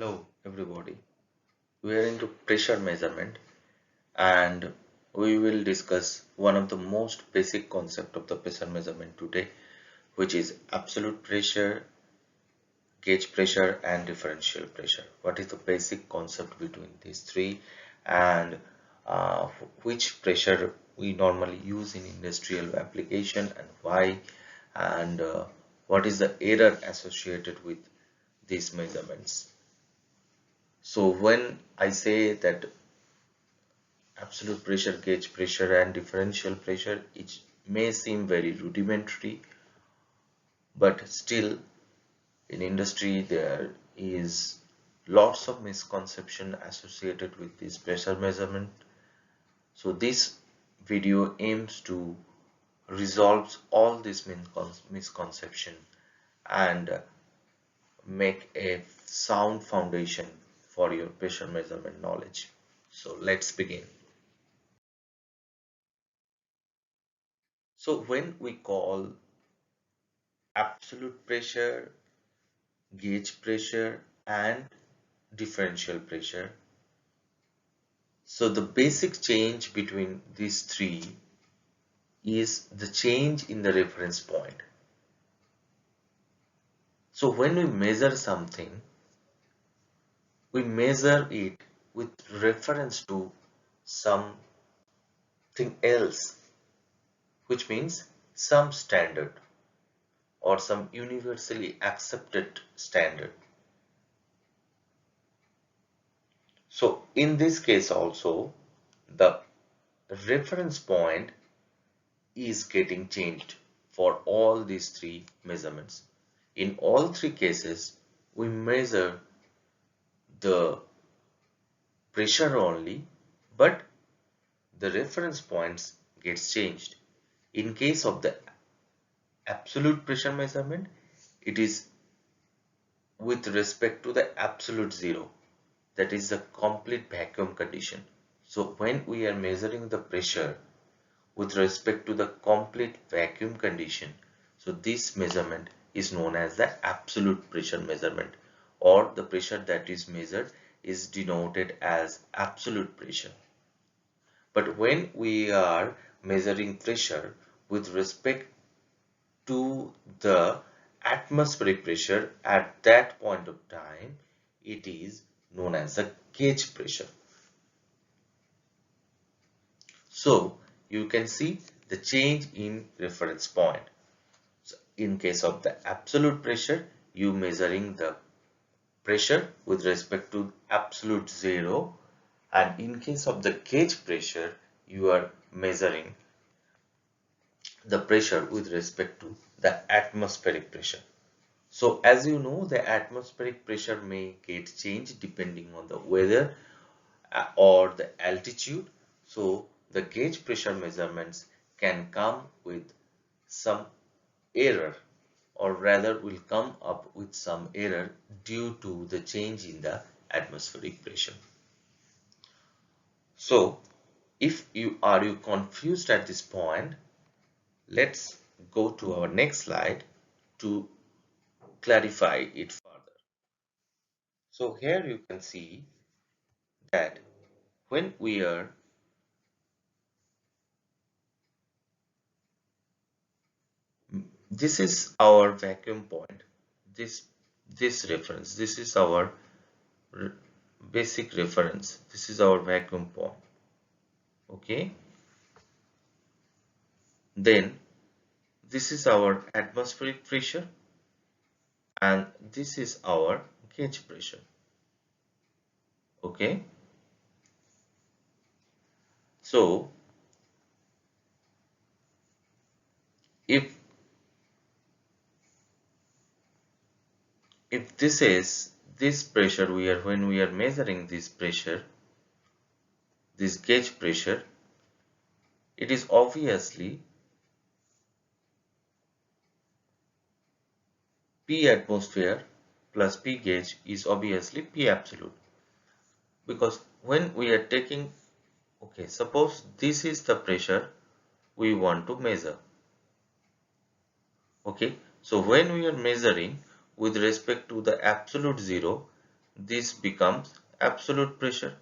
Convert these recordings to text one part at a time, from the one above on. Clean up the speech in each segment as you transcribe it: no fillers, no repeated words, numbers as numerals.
Hello everybody, we are into pressure measurement and we will discuss one of the most basic concept of the pressure measurement today, which is absolute pressure, gauge pressure and differential pressure. What is the basic concept between these three, and uh, which pressure we normally use in industrial application and why, and what is the error associated with these measurements. So when I say that absolute pressure, gauge pressure and differential pressure, it may seem very rudimentary, but still in industry there is lots of misconception associated with this pressure measurement. So this video aims to resolve all this misconception and make a sound foundation for your pressure measurement knowledge. So let's begin. So when we call absolute pressure, gauge pressure and differential pressure, so the basic change between these three is the change in the reference point. So when we measure something, we measure it with reference to something else, which means some standard or some universally accepted standard. So in this case also, the reference point is getting changed for all these three measurements. In all three cases, we measure the pressure only, but the reference points gets changed. In case of the absolute pressure measurement, it is with respect to the absolute zero, that is the complete vacuum condition. So when we are measuring the pressure with respect to the complete vacuum condition, so this measurement is known as the absolute pressure measurement, or the pressure that is measured is denoted as absolute pressure. But when we are measuring pressure with respect to the atmospheric pressure at that point of time, it is known as the gauge pressure. So you can see the change in reference point. So in case of the absolute pressure, you measuring the pressure with respect to absolute zero, and in case of the gauge pressure, you are measuring the pressure with respect to the atmospheric pressure. So as you know, the atmospheric pressure may get changed depending on the weather or the altitude. So the gauge pressure measurements can come with some error, or rather will come up with some error due to the change in the atmospheric pressure. So if you confused at this point, let's go to our next slide to clarify it further. So here you can see that when we are this is our vacuum point, this reference, this is our re basic reference, this is our vacuum point. Okay, then this is our atmospheric pressure and this is our gauge pressure. Okay, so if this is this pressure, we are when we are measuring this pressure, this gauge pressure, it is obviously P atmosphere plus P gauge is obviously P absolute, because when we are taking, okay, suppose this is the pressure we want to measure. Okay, so when we are measuring with respect to the absolute zero, this becomes absolute pressure.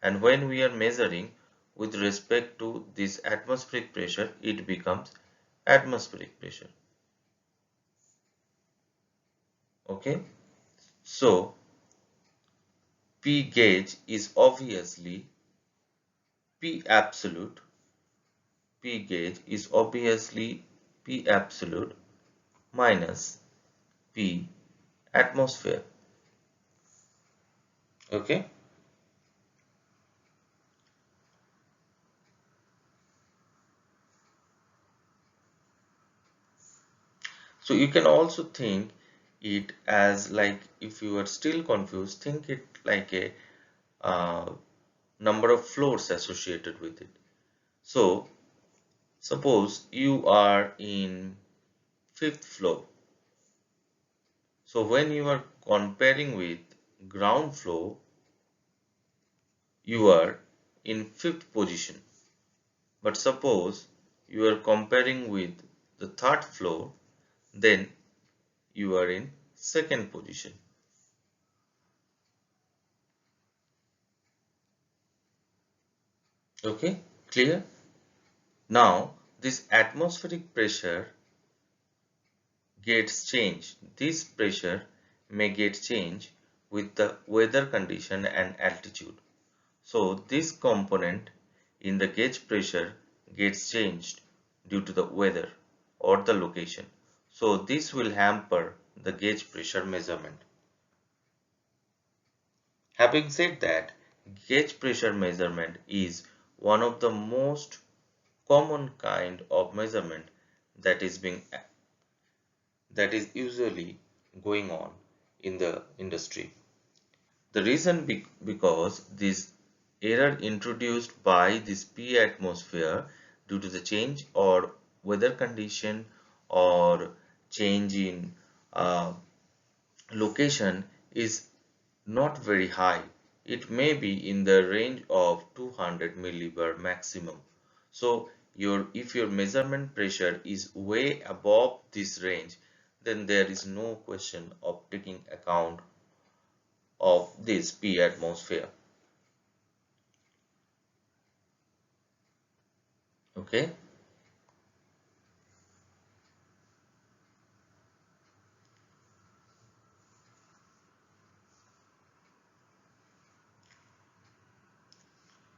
And when we are measuring with respect to this atmospheric pressure, it becomes atmospheric pressure. Okay, so P gauge is obviously P absolute. P gauge is obviously P absolute minus P atmosphere. Okay, so you can also think it as, like, if you are still confused, think it like a uh, number of floors associated with it. So suppose you are in fifth floor. So when you are comparing with ground floor, you are in fifth position. But suppose you are comparing with the third floor, then you are in second position. Okay, clear? Now this atmospheric pressure gets changed. This pressure may get changed with the weather condition and altitude. So this component in the gauge pressure gets changed due to the weather or the location. So this will hamper the gauge pressure measurement. Having said that, gauge pressure measurement is one of the most common kind of measurement that is being that is usually going on in the industry. The reason because this error introduced by this P atmosphere due to the change or weather condition or change in uh, location is not very high. It may be in the range of 200 millibar maximum. So if your measurement pressure is way above this range, then there is no question of taking account of this P atmosphere. Okay,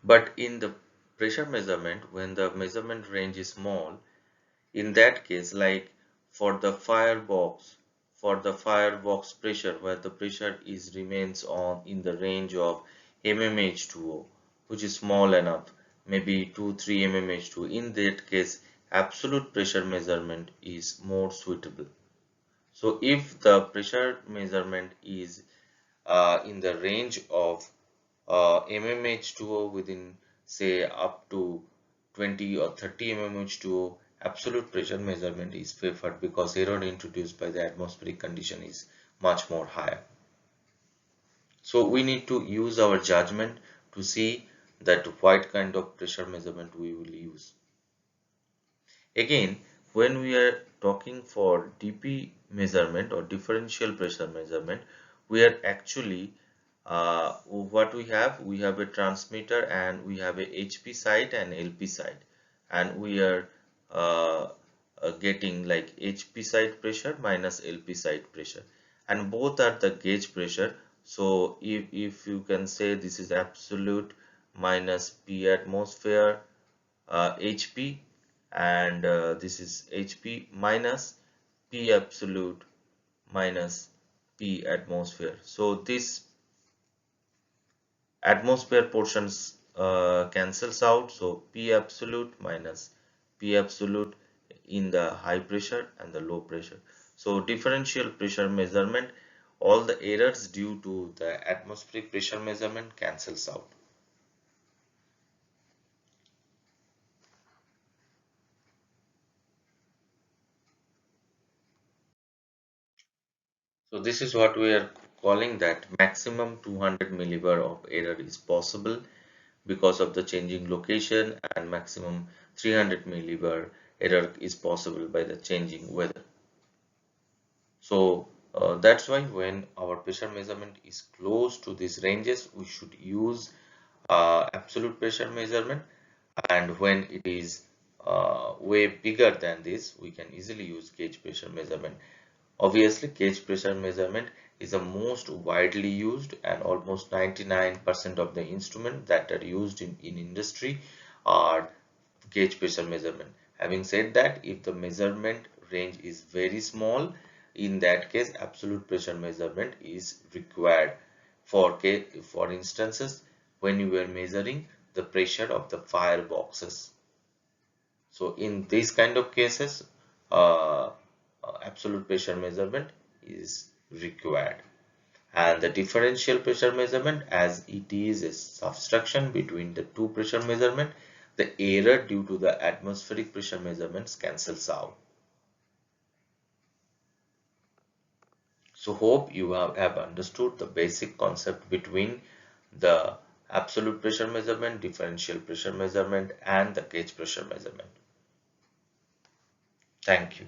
but in the pressure measurement, when the measurement range is small, in that case, like for the firebox pressure, where the pressure is remains on in the range of mmH2O, which is small enough, maybe 2-3 mmH2O. In that case, absolute pressure measurement is more suitable. So if the pressure measurement is in the range of mmH2O within, say, up to 20 or 30 mmH2O, absolute pressure measurement is favored because error introduced by the atmospheric condition is much more higher. So we need to use our judgment to see that what kind of pressure measurement we will use. Again, when we are talking for DP measurement or differential pressure measurement, we are actually what we have a transmitter and we have a HP side and LP side, and we are uh, getting like HP side pressure minus LP side pressure, and both are the gauge pressure. So if you can say this is absolute minus P atmosphere HP, and this is HP minus P absolute minus P atmosphere. So this atmosphere portions cancels out, so P absolute minus P absolute in the high pressure and the low pressure. So differential pressure measurement, all the errors due to the atmospheric pressure measurement cancels out. So this is what we are calling that maximum 200 millibar of error is possible because of the changing location, and maximum 300 millibar error is possible by the changing weather. So That's why when our pressure measurement is close to these ranges, we should use absolute pressure measurement, and when it is way bigger than this, we can easily use gauge pressure measurement. Obviously, gauge pressure measurement is the most widely used, and almost 99% of the instruments that are used in industry are gauge pressure measurement. Having said that, if the measurement range is very small, in that case absolute pressure measurement is required. For instances, when you were measuring the pressure of the fireboxes, so in these kind of cases, absolute pressure measurement is required. And the differential pressure measurement, as it is a subtraction between the two pressure measurement, the error due to the atmospheric pressure measurements cancels out. So hope you have understood the basic concept between the absolute pressure measurement, differential pressure measurement, and the gauge pressure measurement. Thank you.